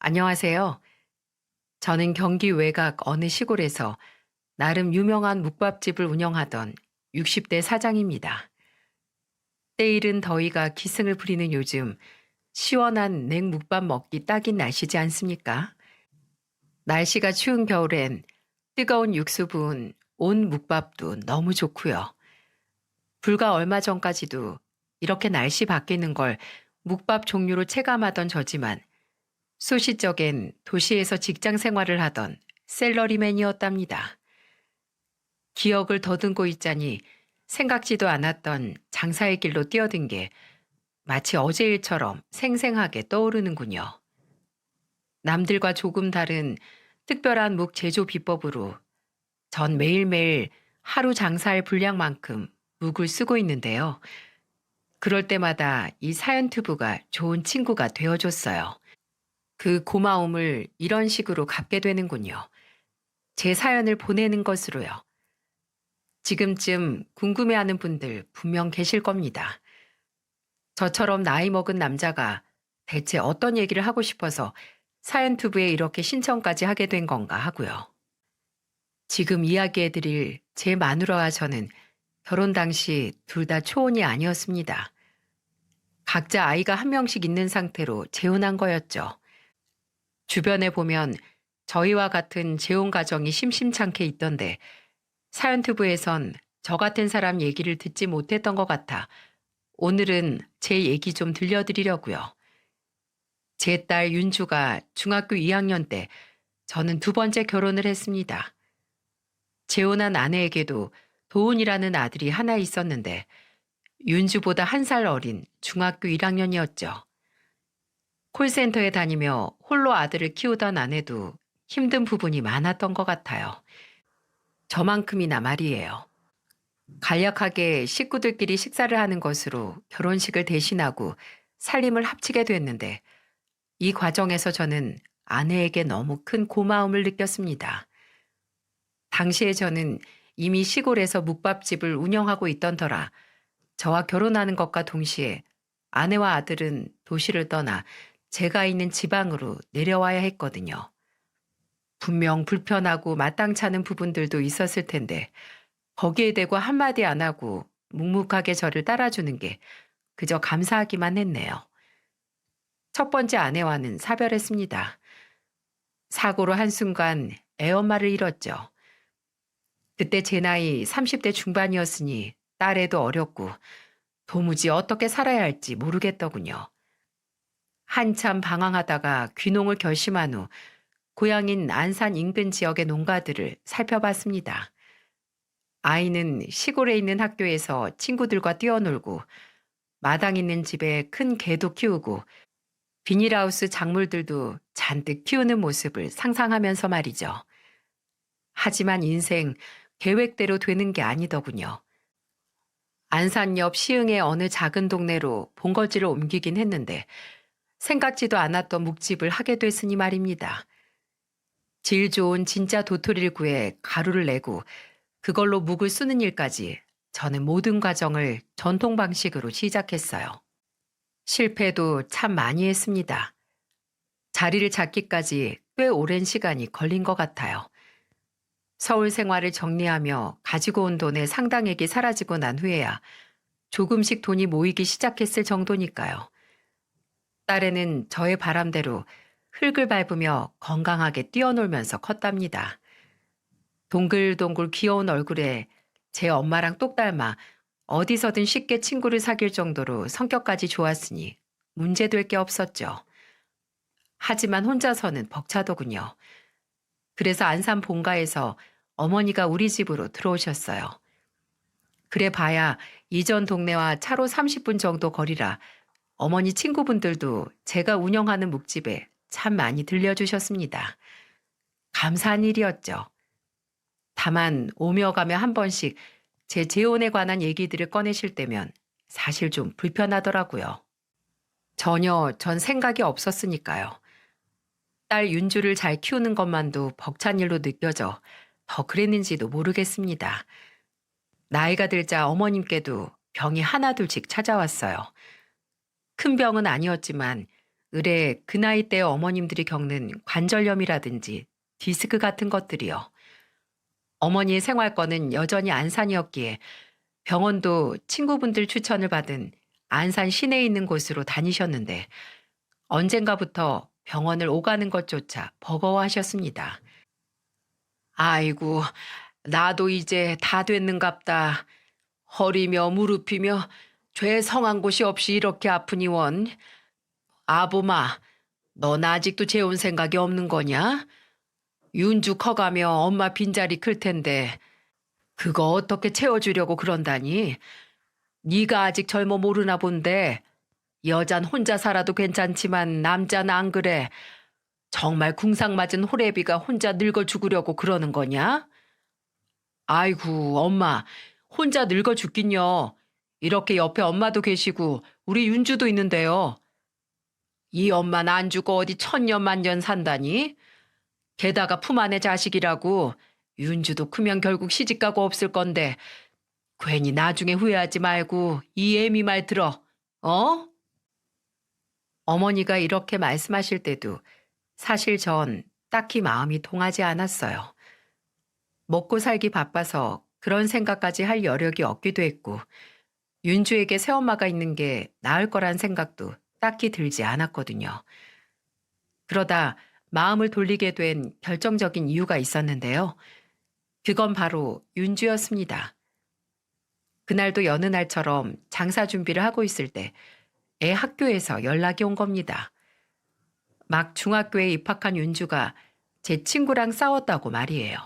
안녕하세요. 저는 경기 외곽 어느 시골에서 나름 유명한 묵밥집을 운영하던 60대 사장입니다. 때이른 더위가 기승을 부리는 요즘 시원한 냉묵밥 먹기 딱인 날씨지 않습니까? 날씨가 추운 겨울엔 뜨거운 육수 부은 온 묵밥도 너무 좋고요. 불과 얼마 전까지도 이렇게 날씨 바뀌는 걸 묵밥 종류로 체감하던 저지만 소시적엔 도시에서 직장 생활을 하던 샐러리맨이었답니다. 기억을 더듬고 있자니 생각지도 않았던 장사의 길로 뛰어든 게 마치 어제 일처럼 생생하게 떠오르는군요. 남들과 조금 다른 특별한 묵 제조 비법으로 전 매일매일 하루 장사할 분량만큼 묵을 쓰고 있는데요. 그럴 때마다 이 사연투부가 좋은 친구가 되어줬어요. 그 고마움을 이런 식으로 갚게 되는군요. 제 사연을 보내는 것으로요. 지금쯤 궁금해하는 분들 분명 계실 겁니다. 저처럼 나이 먹은 남자가 대체 어떤 얘기를 하고 싶어서 사연투부에 이렇게 신청까지 하게 된 건가 하고요. 지금 이야기해드릴 제 마누라와 저는 결혼 당시 둘 다 초혼이 아니었습니다. 각자 아이가 한 명씩 있는 상태로 재혼한 거였죠. 주변에 보면 저희와 같은 재혼 가정이 심심찮게 있던데 사연투부에선 저 같은 사람 얘기를 듣지 못했던 것 같아 오늘은 제 얘기 좀 들려드리려고요. 제 딸 윤주가 중학교 2학년 때 저는 두 번째 결혼을 했습니다. 재혼한 아내에게도 도훈이라는 아들이 하나 있었는데 윤주보다 한 살 어린 중학교 1학년이었죠. 콜센터에 다니며 홀로 아들을 키우던 아내도 힘든 부분이 많았던 것 같아요. 저만큼이나 말이에요. 간략하게 식구들끼리 식사를 하는 것으로 결혼식을 대신하고 살림을 합치게 됐는데 이 과정에서 저는 아내에게 너무 큰 고마움을 느꼈습니다. 당시에 저는 이미 시골에서 묵밥집을 운영하고 있던 터라 저와 결혼하는 것과 동시에 아내와 아들은 도시를 떠나 제가 있는 지방으로 내려와야 했거든요. 분명 불편하고 마땅찮은 부분들도 있었을 텐데 거기에 대고 한마디 안 하고 묵묵하게 저를 따라주는 게 그저 감사하기만 했네요. 첫 번째 아내와는 사별했습니다. 사고로 한순간 애엄마를 잃었죠. 그때 제 나이 30대 중반이었으니 딸애도 어렸고 도무지 어떻게 살아야 할지 모르겠더군요. 한참 방황하다가 귀농을 결심한 후 고향인 안산 인근 지역의 농가들을 살펴봤습니다. 아이는 시골에 있는 학교에서 친구들과 뛰어놀고 마당 있는 집에 큰 개도 키우고 비닐하우스 작물들도 잔뜩 키우는 모습을 상상하면서 말이죠. 하지만 인생 계획대로 되는 게 아니더군요. 안산 옆 시흥의 어느 작은 동네로 본거지를 옮기긴 했는데 생각지도 않았던 묵집을 하게 됐으니 말입니다. 질 좋은 진짜 도토리를 구해 가루를 내고 그걸로 묵을 쓰는 일까지 저는 모든 과정을 전통 방식으로 시작했어요. 실패도 참 많이 했습니다. 자리를 잡기까지 꽤 오랜 시간이 걸린 것 같아요. 서울 생활을 정리하며 가지고 온 돈의 상당액이 사라지고 난 후에야 조금씩 돈이 모이기 시작했을 정도니까요. 딸애는 저의 바람대로 흙을 밟으며 건강하게 뛰어놀면서 컸답니다. 동글동글 귀여운 얼굴에 제 엄마랑 똑 닮아 어디서든 쉽게 친구를 사귈 정도로 성격까지 좋았으니 문제될 게 없었죠. 하지만 혼자서는 벅차더군요. 그래서 안산 본가에서 어머니가 우리 집으로 들어오셨어요. 그래 봐야 이전 동네와 차로 30분 정도 거리라 어머니 친구분들도 제가 운영하는 묵집에 참 많이 들려주셨습니다. 감사한 일이었죠. 다만 오며 가며 한 번씩 제 재혼에 관한 얘기들을 꺼내실 때면 사실 좀 불편하더라고요. 전혀 전 생각이 없었으니까요. 딸 윤주를 잘 키우는 것만도 벅찬 일로 느껴져 더 그랬는지도 모르겠습니다. 나이가 들자 어머님께도 병이 하나둘씩 찾아왔어요. 큰 병은 아니었지만 의뢰 그 나이 때 어머님들이 겪는 관절염이라든지 디스크 같은 것들이요. 어머니의 생활권은 여전히 안산이었기에 병원도 친구분들 추천을 받은 안산 시내에 있는 곳으로 다니셨는데 언젠가부터 병원을 오가는 것조차 버거워하셨습니다. 아이고, 나도 이제 다 됐는갑다. 허리며 무릎이며 죄 성한 곳이 없이 이렇게 아프니 원. 아보마, 넌 아직도 재혼 생각이 없는 거냐? 윤주 커가며 엄마 빈자리 클 텐데 그거 어떻게 채워주려고 그런다니? 네가 아직 젊어 모르나 본데 여잔 혼자 살아도 괜찮지만 남자는 안 그래. 정말 궁상맞은 호래비가 혼자 늙어 죽으려고 그러는 거냐? 아이고, 엄마, 혼자 늙어 죽긴요. 이렇게 옆에 엄마도 계시고 우리 윤주도 있는데요. 이 엄마는 안 죽고 어디 천년 만년 산다니? 게다가 품 안의 자식이라고 윤주도 크면 결국 시집가고 없을 건데 괜히 나중에 후회하지 말고 이 애미 말 들어. 어? 어머니가 이렇게 말씀하실 때도 사실 전 딱히 마음이 동하지 않았어요. 먹고 살기 바빠서 그런 생각까지 할 여력이 없기도 했고 윤주에게 새엄마가 있는 게 나을 거란 생각도 딱히 들지 않았거든요. 그러다 마음을 돌리게 된 결정적인 이유가 있었는데요. 그건 바로 윤주였습니다. 그날도 여느 날처럼 장사 준비를 하고 있을 때 애 학교에서 연락이 온 겁니다. 막 중학교에 입학한 윤주가 제 친구랑 싸웠다고 말이에요.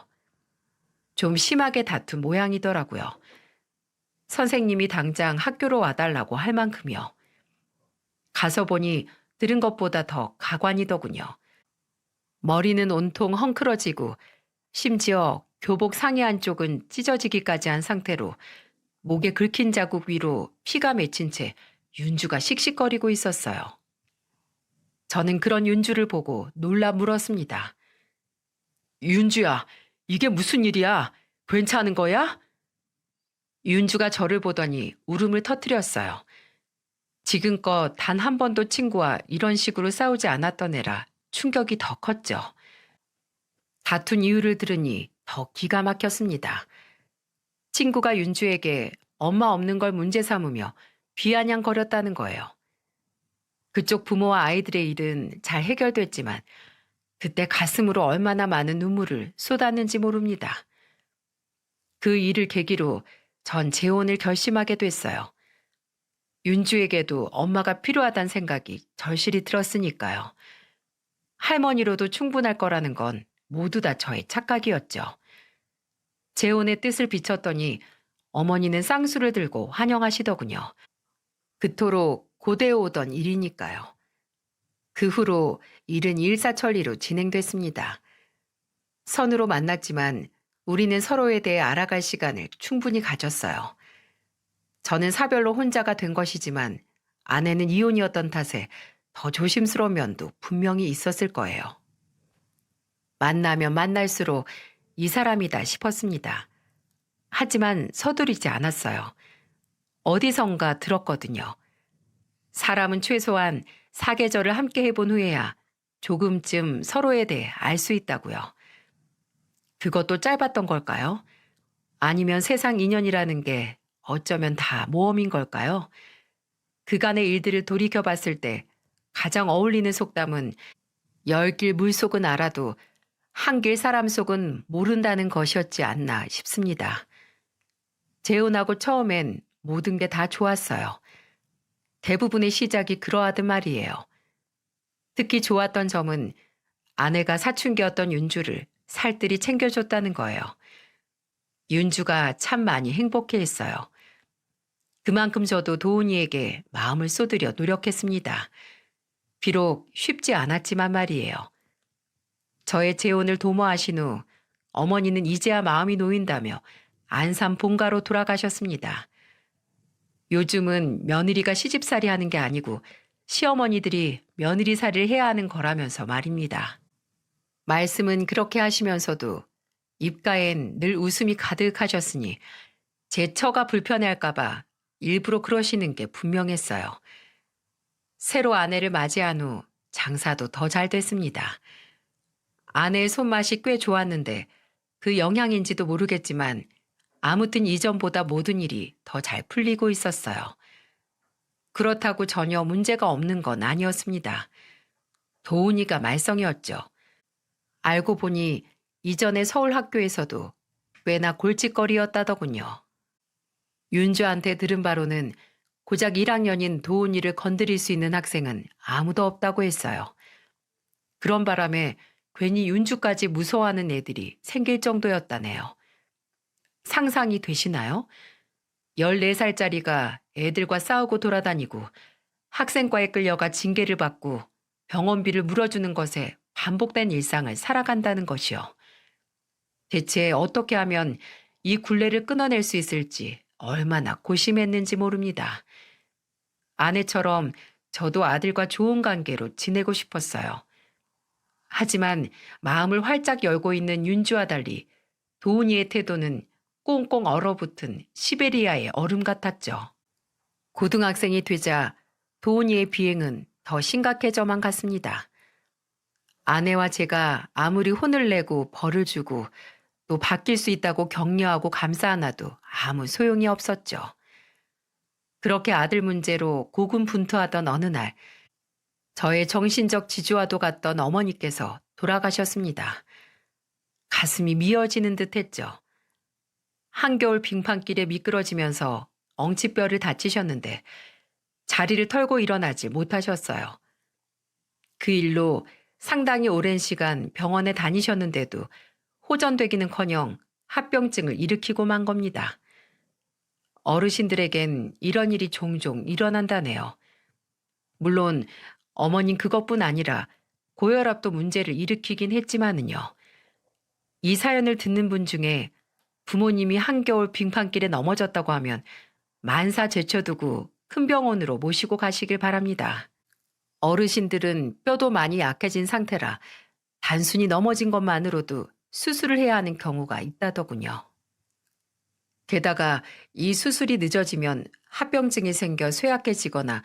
좀 심하게 다툰 모양이더라고요. 선생님이 당장 학교로 와달라고 할 만큼이요. 가서 보니 들은 것보다 더 가관이더군요. 머리는 온통 헝클어지고 심지어 교복 상의 한쪽은 찢어지기까지 한 상태로 목에 긁힌 자국 위로 피가 맺힌 채 윤주가 씩씩거리고 있었어요. 저는 그런 윤주를 보고 놀라 물었습니다. 윤주야, 이게 무슨 일이야? 괜찮은 거야? 윤주가 저를 보더니 울음을 터뜨렸어요. 지금껏 단 한 번도 친구와 이런 식으로 싸우지 않았던 애라 충격이 더 컸죠. 다툰 이유를 들으니 더 기가 막혔습니다. 친구가 윤주에게 엄마 없는 걸 문제 삼으며 비아냥거렸다는 거예요. 그쪽 부모와 아이들의 일은 잘 해결됐지만 그때 가슴으로 얼마나 많은 눈물을 쏟았는지 모릅니다. 그 일을 계기로 전 재혼을 결심하게 됐어요. 윤주에게도 엄마가 필요하다는 생각이 절실히 들었으니까요. 할머니로도 충분할 거라는 건 모두 다 저의 착각이었죠. 재혼의 뜻을 비췄더니 어머니는 쌍수를 들고 환영하시더군요. 그토록 고대해오던 일이니까요. 그 후로 일은 일사천리로 진행됐습니다. 선으로 만났지만 우리는 서로에 대해 알아갈 시간을 충분히 가졌어요. 저는 사별로 혼자가 된 것이지만 아내는 이혼이었던 탓에 더 조심스러운 면도 분명히 있었을 거예요. 만나면 만날수록 이 사람이다 싶었습니다. 하지만 서두르지 않았어요. 어디선가 들었거든요. 사람은 최소한 사계절을 함께 해본 후에야 조금쯤 서로에 대해 알 수 있다고요. 그것도 짧았던 걸까요? 아니면 세상 인연이라는 게 어쩌면 다 모험인 걸까요? 그간의 일들을 돌이켜봤을 때 가장 어울리는 속담은 열 길 물속은 알아도 한 길 사람 속은 모른다는 것이었지 않나 싶습니다. 재혼하고 처음엔 모든 게 다 좋았어요. 대부분의 시작이 그러하던 말이에요. 특히 좋았던 점은 아내가 사춘기였던 윤주를 살뜰히 챙겨줬다는 거예요. 윤주가 참 많이 행복해했어요. 그만큼 저도 도훈이에게 마음을 쏟으려 노력했습니다. 비록 쉽지 않았지만 말이에요. 저의 재혼을 도모하신 후 어머니는 이제야 마음이 놓인다며 안산 본가로 돌아가셨습니다. 요즘은 며느리가 시집살이 하는 게 아니고 시어머니들이 며느리살이를 해야 하는 거라면서 말입니다. 말씀은 그렇게 하시면서도 입가엔 늘 웃음이 가득하셨으니 제 처가 불편해할까봐 일부러 그러시는 게 분명했어요. 새로 아내를 맞이한 후 장사도 더 잘 됐습니다. 아내의 손맛이 꽤 좋았는데 그 영향인지도 모르겠지만 아무튼 이전보다 모든 일이 더 잘 풀리고 있었어요. 그렇다고 전혀 문제가 없는 건 아니었습니다. 도훈이가 말썽이었죠. 알고 보니 이전에 서울 학교에서도 꽤나 골칫거리였다더군요. 윤주한테 들은 바로는 고작 1학년인 도훈이를 건드릴 수 있는 학생은 아무도 없다고 했어요. 그런 바람에 괜히 윤주까지 무서워하는 애들이 생길 정도였다네요. 상상이 되시나요? 14살짜리가 애들과 싸우고 돌아다니고 학생과에 끌려가 징계를 받고 병원비를 물어주는 것에 반복된 일상을 살아간다는 것이요. 대체 어떻게 하면 이 굴레를 끊어낼 수 있을지 얼마나 고심했는지 모릅니다. 아내처럼 저도 아들과 좋은 관계로 지내고 싶었어요. 하지만 마음을 활짝 열고 있는 윤주와 달리 도훈이의 태도는 꽁꽁 얼어붙은 시베리아의 얼음 같았죠. 고등학생이 되자 도훈이의 비행은 더 심각해져만 갔습니다. 아내와 제가 아무리 혼을 내고 벌을 주고 또 바뀔 수 있다고 격려하고 감싸안아도 아무 소용이 없었죠. 그렇게 아들 문제로 고군분투하던 어느 날 저의 정신적 지주와도 같던 어머니께서 돌아가셨습니다. 가슴이 미어지는 듯 했죠. 한겨울 빙판길에 미끄러지면서 엉치뼈를 다치셨는데 자리를 털고 일어나지 못하셨어요. 그 일로 상당히 오랜 시간 병원에 다니셨는데도 호전되기는커녕 합병증을 일으키고 만 겁니다. 어르신들에겐 이런 일이 종종 일어난다네요. 물론 어머님 그것뿐 아니라 고혈압도 문제를 일으키긴 했지만은요. 이 사연을 듣는 분 중에 부모님이 한겨울 빙판길에 넘어졌다고 하면 만사 제쳐두고 큰 병원으로 모시고 가시길 바랍니다. 어르신들은 뼈도 많이 약해진 상태라 단순히 넘어진 것만으로도 수술을 해야 하는 경우가 있다더군요. 게다가 이 수술이 늦어지면 합병증이 생겨 쇠약해지거나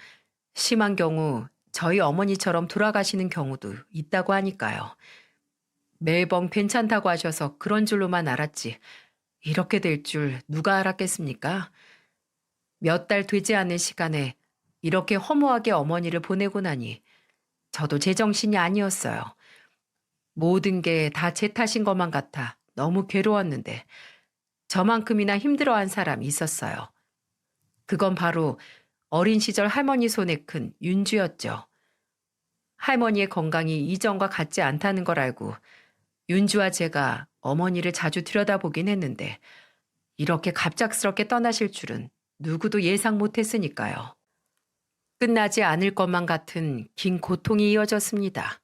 심한 경우 저희 어머니처럼 돌아가시는 경우도 있다고 하니까요. 매번 괜찮다고 하셔서 그런 줄로만 알았지 이렇게 될 줄 누가 알았겠습니까? 몇 달 되지 않은 시간에 이렇게 허무하게 어머니를 보내고 나니 저도 제정신이 아니었어요. 모든 게 다 제 탓인 것만 같아 너무 괴로웠는데 저만큼이나 힘들어한 사람이 있었어요. 그건 바로 어린 시절 할머니 손에 큰 윤주였죠. 할머니의 건강이 이전과 같지 않다는 걸 알고 윤주와 제가 어머니를 자주 들여다보긴 했는데 이렇게 갑작스럽게 떠나실 줄은 누구도 예상 못했으니까요. 끝나지 않을 것만 같은 긴 고통이 이어졌습니다.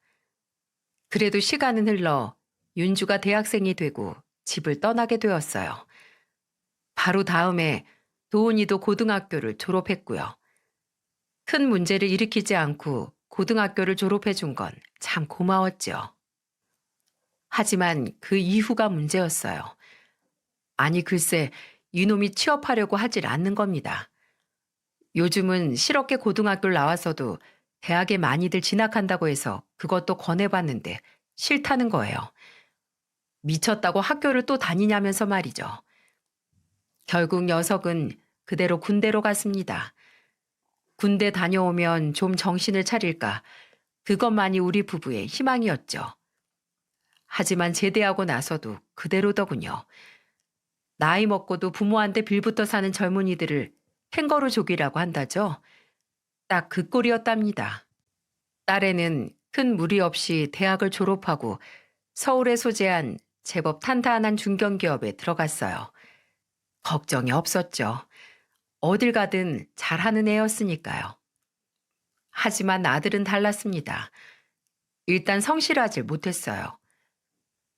그래도 시간은 흘러 윤주가 대학생이 되고 집을 떠나게 되었어요. 바로 다음에 도훈이도 고등학교를 졸업했고요. 큰 문제를 일으키지 않고 고등학교를 졸업해 준 건 참 고마웠죠. 하지만 그 이후가 문제였어요. 아니 글쎄 이놈이 취업하려고 하질 않는 겁니다. 요즘은 실업계 고등학교를 나와서도 대학에 많이들 진학한다고 해서 그것도 권해봤는데 싫다는 거예요. 미쳤다고 학교를 또 다니냐면서 말이죠. 결국 녀석은 그대로 군대로 갔습니다. 군대 다녀오면 좀 정신을 차릴까 그것만이 우리 부부의 희망이었죠. 하지만 제대하고 나서도 그대로더군요. 나이 먹고도 부모한테 빌붙어 사는 젊은이들을 캥거루족이라고 한다죠. 딱 그 꼴이었답니다. 딸애는 큰 무리 없이 대학을 졸업하고 서울에 소재한 제법 탄탄한 중견기업에 들어갔어요. 걱정이 없었죠. 어딜 가든 잘하는 애였으니까요. 하지만 아들은 달랐습니다. 일단 성실하질 못했어요.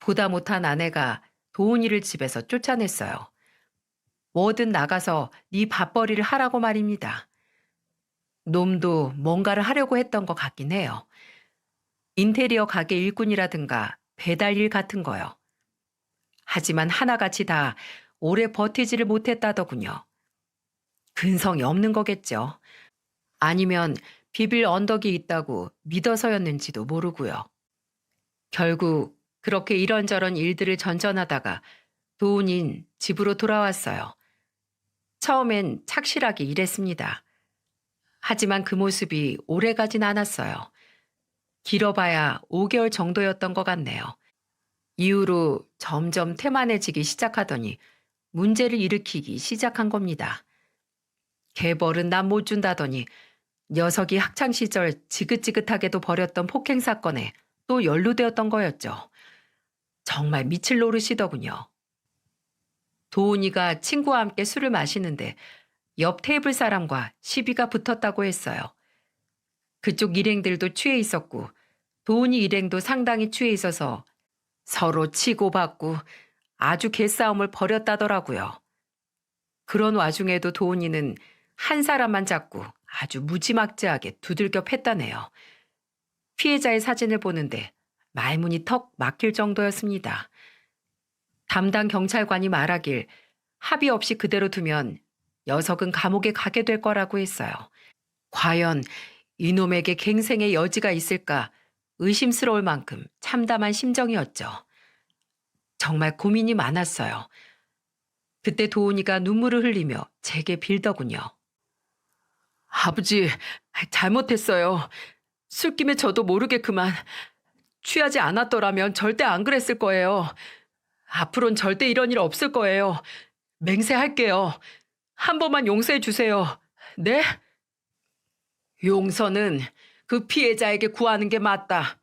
보다 못한 아내가 도훈이를 집에서 쫓아냈어요. 뭐든 나가서 네 밥벌이를 하라고 말입니다. 놈도 뭔가를 하려고 했던 것 같긴 해요. 인테리어 가게 일꾼이라든가 배달일 같은 거요. 하지만 하나같이 다 오래 버티지를 못했다더군요. 근성이 없는 거겠죠. 아니면 비빌 언덕이 있다고 믿어서였는지도 모르고요. 결국 그렇게 이런저런 일들을 전전하다가 도훈인 집으로 돌아왔어요. 처음엔 착실하게 일했습니다. 하지만 그 모습이 오래가진 않았어요. 길어봐야 5개월 정도였던 것 같네요. 이후로 점점 태만해지기 시작하더니 문제를 일으키기 시작한 겁니다. 개벌은 남 못 준다더니 녀석이 학창시절 지긋지긋하게도 벌였던 폭행 사건에 또 연루되었던 거였죠. 정말 미칠 노릇이더군요. 도훈이가 친구와 함께 술을 마시는데 옆 테이블 사람과 시비가 붙었다고 했어요. 그쪽 일행들도 취해 있었고 도훈이 일행도 상당히 취해 있어서 서로 치고받고 아주 개싸움을 벌였다더라고요. 그런 와중에도 도훈이는 한 사람만 잡고 아주 무지막지하게 두들겨 팼다네요. 피해자의 사진을 보는데 말문이 턱 막힐 정도였습니다. 담당 경찰관이 말하길 합의 없이 그대로 두면 녀석은 감옥에 가게 될 거라고 했어요. 과연 이놈에게 갱생의 여지가 있을까 의심스러울 만큼 참담한 심정이었죠. 정말 고민이 많았어요. 그때 도훈이가 눈물을 흘리며 제게 빌더군요. 아버지, 잘못했어요. 술김에 저도 모르게 그만. 취하지 않았더라면 절대 안 그랬을 거예요. 앞으로는 절대 이런 일 없을 거예요. 맹세할게요. 한 번만 용서해 주세요. 네? 용서는 그 피해자에게 구하는 게 맞다.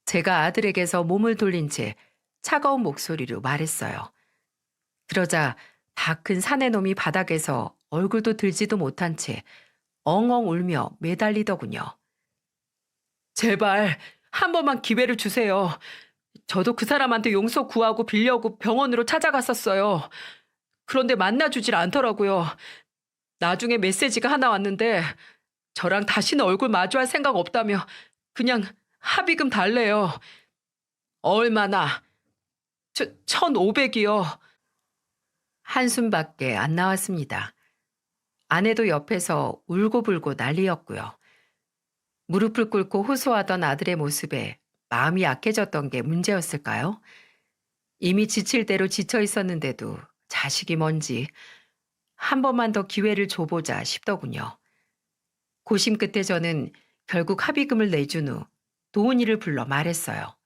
제가 아들에게서 몸을 돌린 채 차가운 목소리로 말했어요. 그러자 다 큰 사내놈이 바닥에서 얼굴도 들지도 못한 채 엉엉 울며 매달리더군요. 제발 한 번만 기회를 주세요. 저도 그 사람한테 용서 구하고 빌려고 병원으로 찾아갔었어요. 그런데 만나주질 않더라고요. 나중에 메시지가 하나 왔는데 저랑 다시는 얼굴 마주할 생각 없다며 그냥 합의금 달래요. 얼마나? 1,500이요. 한숨밖에 안 나왔습니다. 아내도 옆에서 울고불고 난리였고요. 무릎을 꿇고 호소하던 아들의 모습에 마음이 약해졌던 게 문제였을까요? 이미 지칠 대로 지쳐 있었는데도 자식이 뭔지 한 번만 더 기회를 줘보자 싶더군요. 고심 끝에 저는 결국 합의금을 내준 후 도훈이를 불러 말했어요.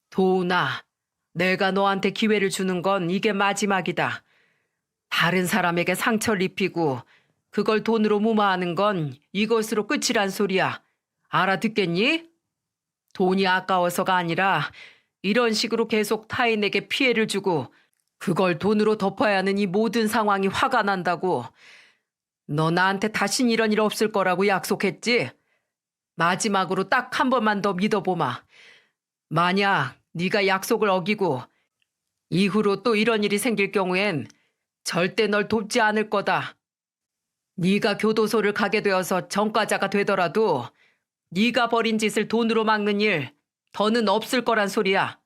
도훈아, 내가 너한테 기회를 주는 건 이게 마지막이다. 다른 사람에게 상처를 입히고 그걸 돈으로 무마하는 건 이것으로 끝이란 소리야. 알아듣겠니? 돈이 아까워서가 아니라 이런 식으로 계속 타인에게 피해를 주고 그걸 돈으로 덮어야 하는 이 모든 상황이 화가 난다고. 너 나한테 다신 이런 일 없을 거라고 약속했지? 마지막으로 딱 한 번만 더 믿어보마. 만약 네가 약속을 어기고 이후로 또 이런 일이 생길 경우엔 절대 널 돕지 않을 거다. 네가 교도소를 가게 되어서 전과자가 되더라도 네가 벌인 짓을 돈으로 막는 일 더는 없을 거란 소리야.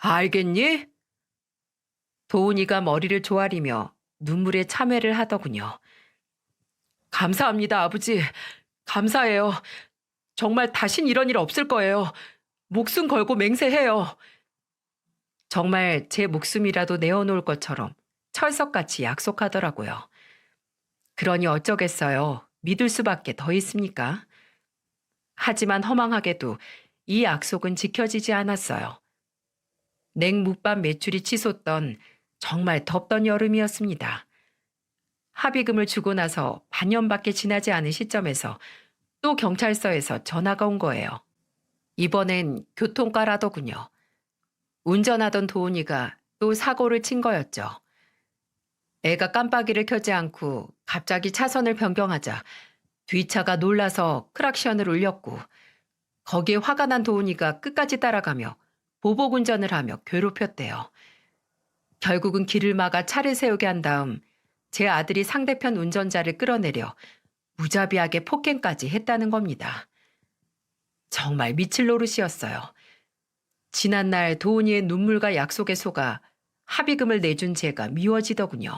알겠니? 도훈이가 머리를 조아리며 눈물에 참회를 하더군요. 감사합니다, 아버지. 감사해요. 정말 다신 이런 일 없을 거예요. 목숨 걸고 맹세해요. 정말 제 목숨이라도 내어놓을 것처럼 철석같이 약속하더라고요. 그러니 어쩌겠어요. 믿을 수밖에 더 있습니까? 하지만 허망하게도 이 약속은 지켜지지 않았어요. 냉묵밥 매출이 치솟던 정말 덥던 여름이었습니다. 합의금을 주고 나서 반년밖에 지나지 않은 시점에서 또 경찰서에서 전화가 온 거예요. 이번엔 교통과라더군요. 운전하던 도훈이가 또 사고를 친 거였죠. 애가 깜빡이를 켜지 않고 갑자기 차선을 변경하자 뒷차가 놀라서 크락션을 울렸고 거기에 화가 난 도훈이가 끝까지 따라가며 보복운전을 하며 괴롭혔대요. 결국은 길을 막아 차를 세우게 한 다음 제 아들이 상대편 운전자를 끌어내려 무자비하게 폭행까지 했다는 겁니다. 정말 미칠 노릇이었어요. 지난날 도훈이의 눈물과 약속에 속아 합의금을 내준 제가 미워지더군요.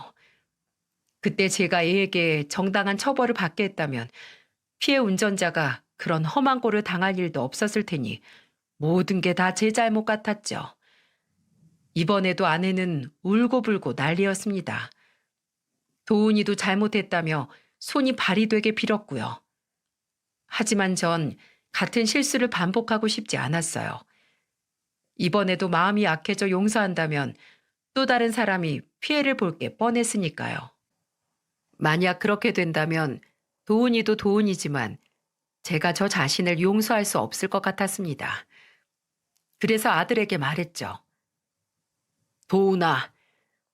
그때 제가 애에게 정당한 처벌을 받게 했다면 피해 운전자가 그런 험한 꼴을 당할 일도 없었을 테니 모든 게 다 제 잘못 같았죠. 이번에도 아내는 울고불고 난리였습니다. 도훈이도 잘못했다며 손이 발이 되게 빌었고요. 하지만 전 같은 실수를 반복하고 싶지 않았어요. 이번에도 마음이 약해져 용서한다면 또 다른 사람이 피해를 볼 게 뻔했으니까요. 만약 그렇게 된다면 도훈이도 도훈이지만 제가 저 자신을 용서할 수 없을 것 같았습니다. 그래서 아들에게 말했죠. 도훈아,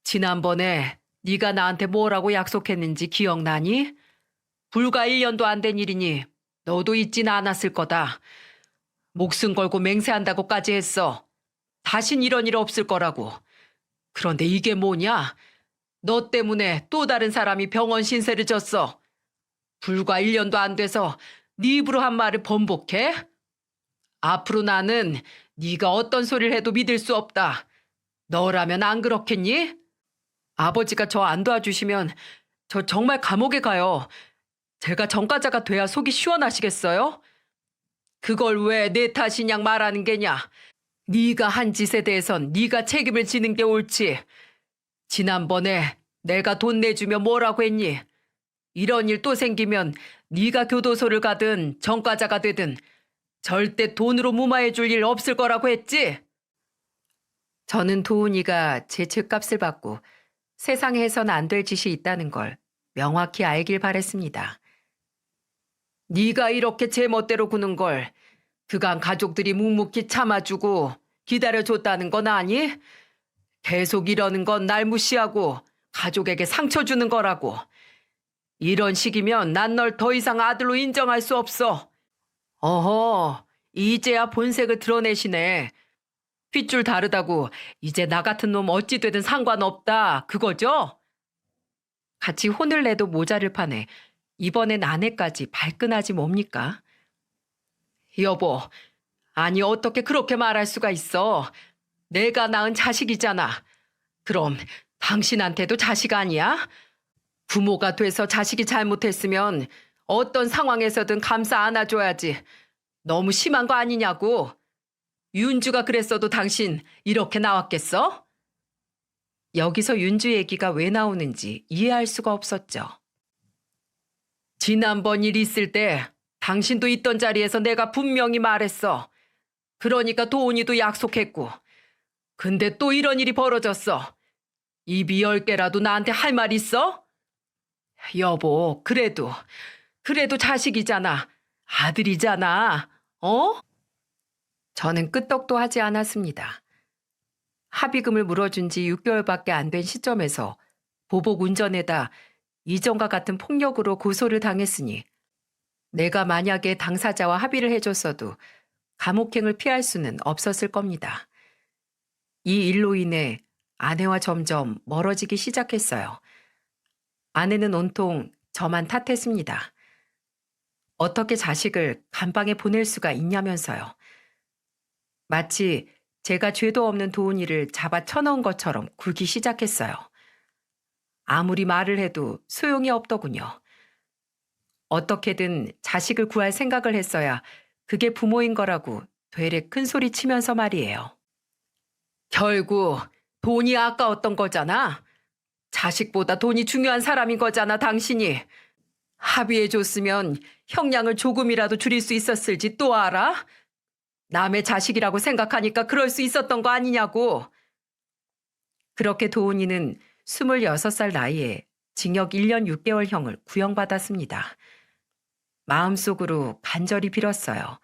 지난번에 네가 나한테 뭐라고 약속했는지 기억나니? 불과 1년도 안 된 일이니 너도 잊진 않았을 거다. 목숨 걸고 맹세한다고까지 했어. 다신 이런 일 없을 거라고. 그런데 이게 뭐냐? 너 때문에 또 다른 사람이 병원 신세를 졌어. 불과 1년도 안 돼서 네 입으로 한 말을 번복해? 앞으로 나는 네가 어떤 소리를 해도 믿을 수 없다. 너라면 안 그렇겠니? 아버지가 저 안 도와주시면 저 정말 감옥에 가요. 제가 전과자가 돼야 속이 시원하시겠어요? 그걸 왜 내 탓이냐 말하는 게냐? 네가 한 짓에 대해선 네가 책임을 지는 게 옳지. 지난번에 내가 돈 내주면 뭐라고 했니? 이런 일 또 생기면 네가 교도소를 가든 전과자가 되든 절대 돈으로 무마해 줄 일 없을 거라고 했지? 저는 도훈이가 제 죗값을 받고 세상에 해선 안 될 짓이 있다는 걸 명확히 알길 바랬습니다. 네가 이렇게 제멋대로 구는 걸 그간 가족들이 묵묵히 참아주고 기다려줬다는 건 아니? 계속 이러는 건 날 무시하고 가족에게 상처 주는 거라고. 이런 식이면 난 널 더 이상 아들로 인정할 수 없어. 어허, 이제야 본색을 드러내시네. 핏줄 다르다고 이제 나 같은 놈 어찌 되든 상관없다 그거죠? 같이 혼을 내도 모자를 파네 이번엔 아내까지 발끈하지 뭡니까? 여보, 아니 어떻게 그렇게 말할 수가 있어. 내가 낳은 자식이잖아. 그럼 당신한테도 자식 아니야? 부모가 돼서 자식이 잘못했으면 어떤 상황에서든 감싸 안아줘야지. 너무 심한 거 아니냐고. 윤주가 그랬어도 당신 이렇게 나왔겠어? 여기서 윤주 얘기가 왜 나오는지 이해할 수가 없었죠. 지난번 일 있을 때 당신도 있던 자리에서 내가 분명히 말했어. 그러니까 도훈이도 약속했고. 근데 또 이런 일이 벌어졌어. 입이 10개라도 나한테 할 말 있어? 여보, 그래도 자식이잖아. 아들이잖아. 어? 저는 끄떡도 하지 않았습니다. 합의금을 물어준 지 6개월밖에 안 된 시점에서 보복 운전에다 이전과 같은 폭력으로 고소를 당했으니 내가 만약에 당사자와 합의를 해줬어도 감옥행을 피할 수는 없었을 겁니다. 이 일로 인해 아내와 점점 멀어지기 시작했어요. 아내는 온통 저만 탓했습니다. 어떻게 자식을 감방에 보낼 수가 있냐면서요. 마치 제가 죄도 없는 도훈이를 잡아 쳐넣은 것처럼 굴기 시작했어요. 아무리 말을 해도 소용이 없더군요. 어떻게든 자식을 구할 생각을 했어야 그게 부모인 거라고 되레 큰 소리 치면서 말이에요. 결국 돈이 아까웠던 거잖아. 자식보다 돈이 중요한 사람인 거잖아, 당신이. 합의해줬으면 형량을 조금이라도 줄일 수 있었을지 또 알아? 남의 자식이라고 생각하니까 그럴 수 있었던 거 아니냐고. 그렇게 도훈이는 26살 나이에 징역 1년 6개월형을 구형받았습니다. 마음속으로 간절히 빌었어요.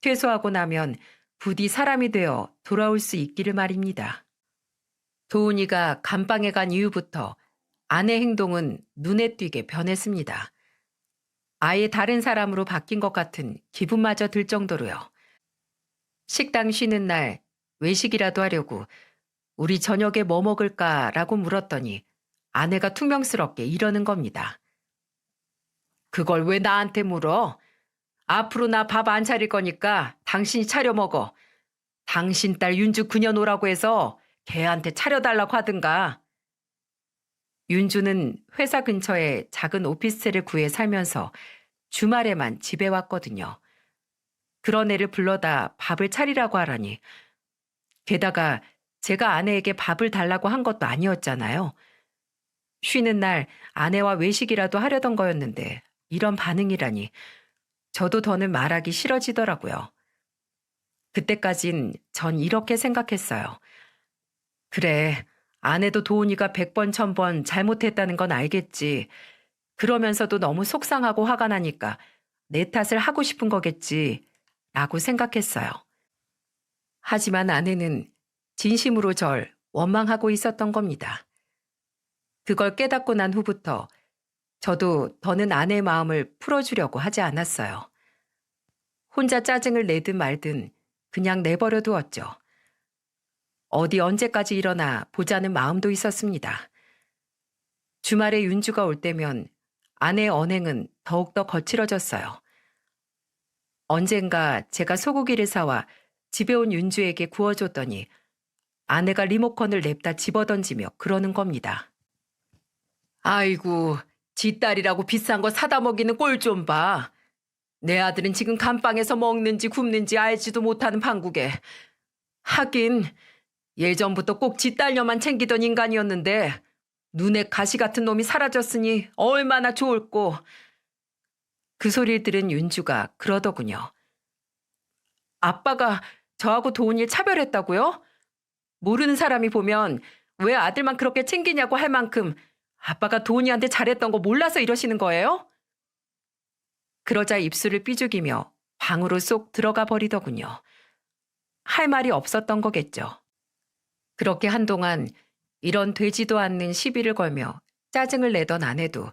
퇴소하고 나면 부디 사람이 되어 돌아올 수 있기를 말입니다. 도훈이가 감방에 간 이후부터 아내 행동은 눈에 띄게 변했습니다. 아예 다른 사람으로 바뀐 것 같은 기분마저 들 정도로요. 식당 쉬는 날 외식이라도 하려고 우리 저녁에 뭐 먹을까라고 물었더니 아내가 퉁명스럽게 이러는 겁니다. 그걸 왜 나한테 물어? 앞으로 나 밥 안 차릴 거니까 당신이 차려 먹어. 당신 딸 윤주 그녀 오라고 해서 걔한테 차려달라고 하든가. 윤주는 회사 근처에 작은 오피스텔을 구해 살면서 주말에만 집에 왔거든요. 그런 애를 불러다 밥을 차리라고 하라니. 게다가 제가 아내에게 밥을 달라고 한 것도 아니었잖아요. 쉬는 날 아내와 외식이라도 하려던 거였는데 이런 반응이라니. 저도 더는 말하기 싫어지더라고요. 그때까진 전 이렇게 생각했어요. 그래, 아내도 도훈이가 100번, 1000번 잘못했다는 건 알겠지. 그러면서도 너무 속상하고 화가 나니까 내 탓을 하고 싶은 거겠지. 라고 생각했어요. 하지만 아내는 진심으로 절 원망하고 있었던 겁니다. 그걸 깨닫고 난 후부터 저도 더는 아내의 마음을 풀어주려고 하지 않았어요. 혼자 짜증을 내든 말든 그냥 내버려 두었죠. 어디 언제까지 일어나 보자는 마음도 있었습니다. 주말에 윤주가 올 때면 아내의 언행은 더욱더 거칠어졌어요. 언젠가 제가 소고기를 사와 집에 온 윤주에게 구워줬더니 아내가 리모컨을 냅다 집어던지며 그러는 겁니다. 아이고, 지 딸이라고 비싼 거 사다 먹이는 꼴 좀 봐. 내 아들은 지금 감방에서 먹는지 굽는지 알지도 못하는 판국에. 하긴 예전부터 꼭 지 딸녀만 챙기던 인간이었는데 눈에 가시 같은 놈이 사라졌으니 얼마나 좋을꼬. 그 소리를 들은 윤주가 그러더군요. 아빠가 저하고 도훈이를 차별했다고요? 모르는 사람이 보면 왜 아들만 그렇게 챙기냐고 할 만큼 아빠가 도훈이한테 잘했던 거 몰라서 이러시는 거예요? 그러자 입술을 삐죽이며 방으로 쏙 들어가 버리더군요. 할 말이 없었던 거겠죠. 그렇게 한동안 이런 되지도 않는 시비를 걸며 짜증을 내던 아내도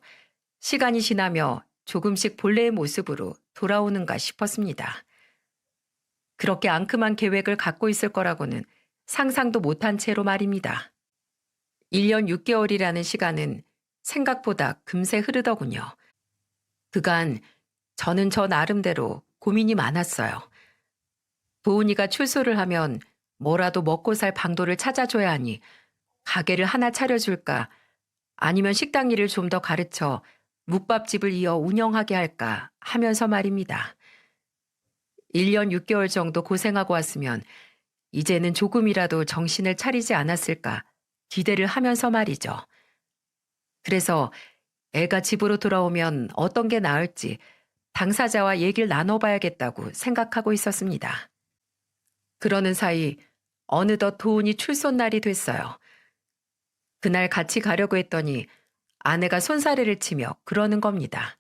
시간이 지나며 조금씩 본래의 모습으로 돌아오는가 싶었습니다. 그렇게 앙큼한 계획을 갖고 있을 거라고는 상상도 못한 채로 말입니다. 1년 6개월이라는 시간은 생각보다 금세 흐르더군요. 그간 저는 저 나름대로 고민이 많았어요. 도훈이가 출소를 하면 뭐라도 먹고 살 방도를 찾아줘야 하니 가게를 하나 차려줄까 아니면 식당 일을 좀 더 가르쳐 묵밥집을 이어 운영하게 할까 하면서 말입니다. 1년 6개월 정도 고생하고 왔으면 이제는 조금이라도 정신을 차리지 않았을까 기대를 하면서 말이죠. 그래서 애가 집으로 돌아오면 어떤 게 나을지 당사자와 얘기를 나눠봐야겠다고 생각하고 있었습니다. 그러는 사이 어느덧 도훈이 출손날이 됐어요. 그날 같이 가려고 했더니 아내가 손사래를 치며 그러는 겁니다.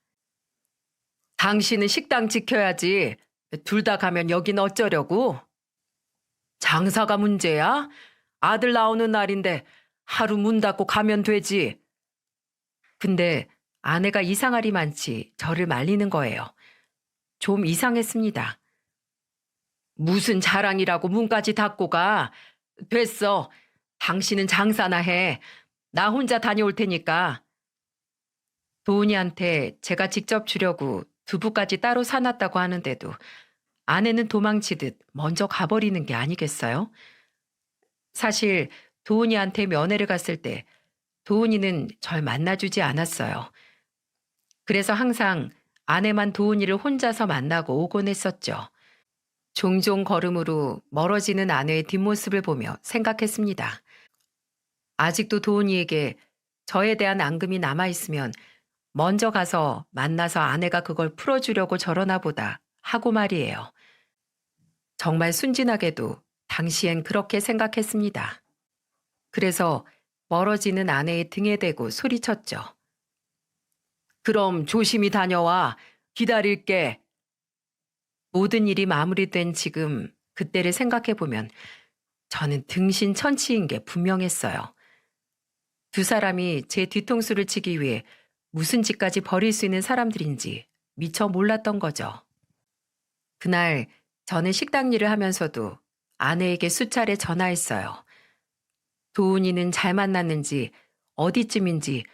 당신은 식당 지켜야지. 둘 다 가면 여긴 어쩌려고? 장사가 문제야? 아들 나오는 날인데 하루 문 닫고 가면 되지. 근데 아내가 이상하리 많지 저를 말리는 거예요. 좀 이상했습니다. 무슨 자랑이라고 문까지 닫고 가. 됐어. 당신은 장사나 해. 나 혼자 다녀올 테니까. 도훈이한테 제가 직접 주려고 두부까지 따로 사놨다고 하는데도 아내는 도망치듯 먼저 가버리는 게 아니겠어요? 사실 도훈이한테 면회를 갔을 때 도훈이는 절 만나주지 않았어요. 그래서 항상 아내만 도훈이를 혼자서 만나고 오곤 했었죠. 종종 걸음으로 멀어지는 아내의 뒷모습을 보며 생각했습니다. 아직도 도훈이에게 저에 대한 앙금이 남아있으면 먼저 가서 만나서 아내가 그걸 풀어주려고 저러나 보다 하고 말이에요. 정말 순진하게도 당시엔 그렇게 생각했습니다. 그래서 멀어지는 아내의 등에 대고 소리쳤죠. 그럼 조심히 다녀와. 기다릴게. 모든 일이 마무리된 지금 그때를 생각해보면 저는 등신천치인 게 분명했어요. 두 사람이 제 뒤통수를 치기 위해 무슨 짓까지 벌일 수 있는 사람들인지 미처 몰랐던 거죠. 그날 저는 식당 일을 하면서도 아내에게 수차례 전화했어요. 도훈이는 잘 만났는지 어디쯤인지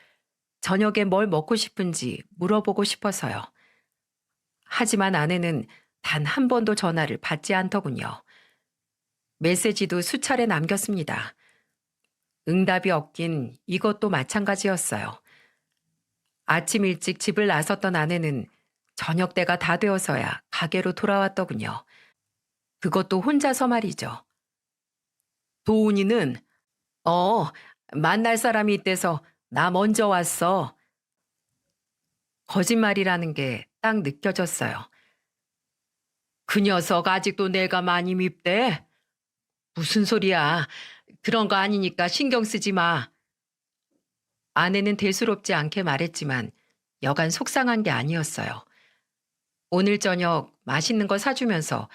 저녁에 뭘 먹고 싶은지 물어보고 싶어서요. 하지만 아내는 단 한 번도 전화를 받지 않더군요. 메시지도 수차례 남겼습니다. 응답이 없긴 이것도 마찬가지였어요. 아침 일찍 집을 나섰던 아내는 저녁 때가 다 되어서야 가게로 돌아왔더군요. 그것도 혼자서 말이죠. 도훈이는 어, 만날 사람이 있대서 나 먼저 왔어. 거짓말이라는 게 딱 느껴졌어요. 그 녀석 아직도 내가 많이 밉대? 무슨 소리야. 그런 거 아니니까 신경 쓰지 마. 아내는 대수롭지 않게 말했지만 여간 속상한 게 아니었어요. 오늘 저녁 맛있는 거 사주면서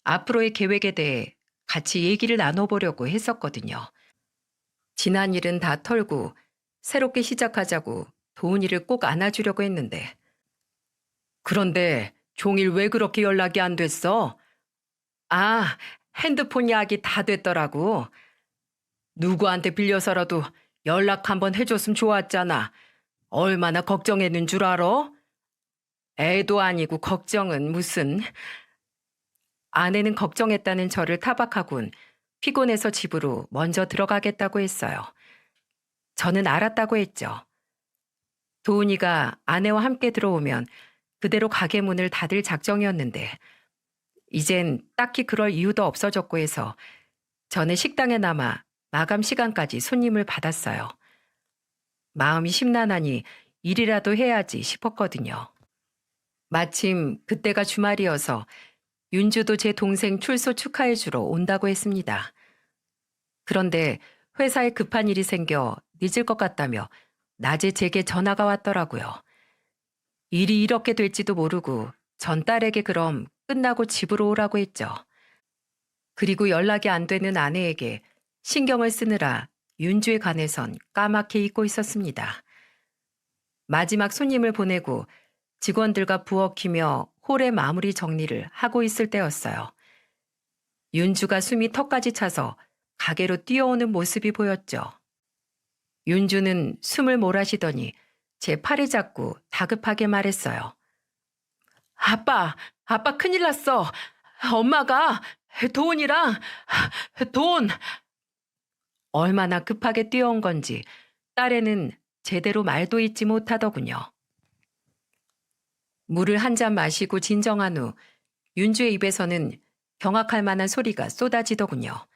앞으로의 계획에 대해 같이 얘기를 나눠보려고 했었거든요. 지난 일은 다 털고 새롭게 시작하자고 도훈이를 꼭 안아주려고 했는데 그런데 종일 왜 그렇게 연락이 안 됐어? 아, 핸드폰 예약이 다 됐더라고. 누구한테 빌려서라도 연락 한번 해줬으면 좋았잖아. 얼마나 걱정했는 줄 알아? 애도 아니고 걱정은 무슨. 아내는 걱정했다는 저를 타박하곤 피곤해서 집으로 먼저 들어가겠다고 했어요. 저는 알았다고 했죠. 도훈이가 아내와 함께 들어오면 그대로 가게 문을 닫을 작정이었는데 이젠 딱히 그럴 이유도 없어졌고 해서 저는 식당에 남아 마감 시간까지 손님을 받았어요. 마음이 심란하니 일이라도 해야지 싶었거든요. 마침 그때가 주말이어서 윤주도 제 동생 출소 축하해주러 온다고 했습니다. 그런데 회사에 급한 일이 생겨 늦을 것 같다며 낮에 제게 전화가 왔더라고요. 일이 이렇게 될지도 모르고 전 딸에게 그럼 끝나고 집으로 오라고 했죠. 그리고 연락이 안 되는 아내에게 신경을 쓰느라 윤주에 관해선 까맣게 잊고 있었습니다. 마지막 손님을 보내고 직원들과 부엌이며 홀의 마무리 정리를 하고 있을 때였어요. 윤주가 숨이 턱까지 차서 가게로 뛰어오는 모습이 보였죠. 윤주는 숨을 몰아쉬더니 제 팔을 잡고 다급하게 말했어요. 아빠 큰일 났어. 엄마가 돈이랑 돈. 얼마나 급하게 뛰어온 건지 딸애는 제대로 말도 잇지 못하더군요. 물을 한 잔 마시고 진정한 후 윤주의 입에서는 경악할 만한 소리가 쏟아지더군요.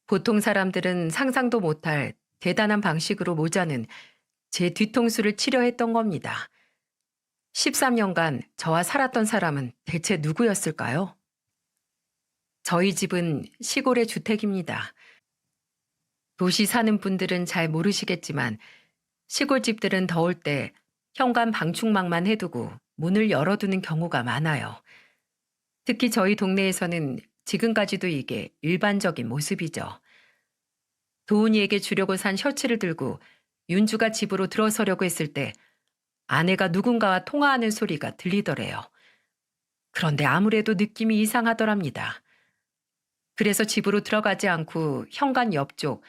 보통 사람들은 상상도 못할 대단한 방식으로 모자는 제 뒤통수를 치려 했던 겁니다. 13년간 저와 살았던 사람은 대체 누구였을까요? 저희 집은 시골의 주택입니다. 도시 사는 분들은 잘 모르시겠지만 시골집들은 더울 때 현관 방충망만 해두고 문을 열어두는 경우가 많아요. 특히 저희 동네에서는 지금까지도 이게 일반적인 모습이죠. 도훈이에게 주려고 산 셔츠를 들고 윤주가 집으로 들어서려고 했을 때 아내가 누군가와 통화하는 소리가 들리더래요. 그런데 아무래도 느낌이 이상하더랍니다. 그래서 집으로 들어가지 않고 현관 옆쪽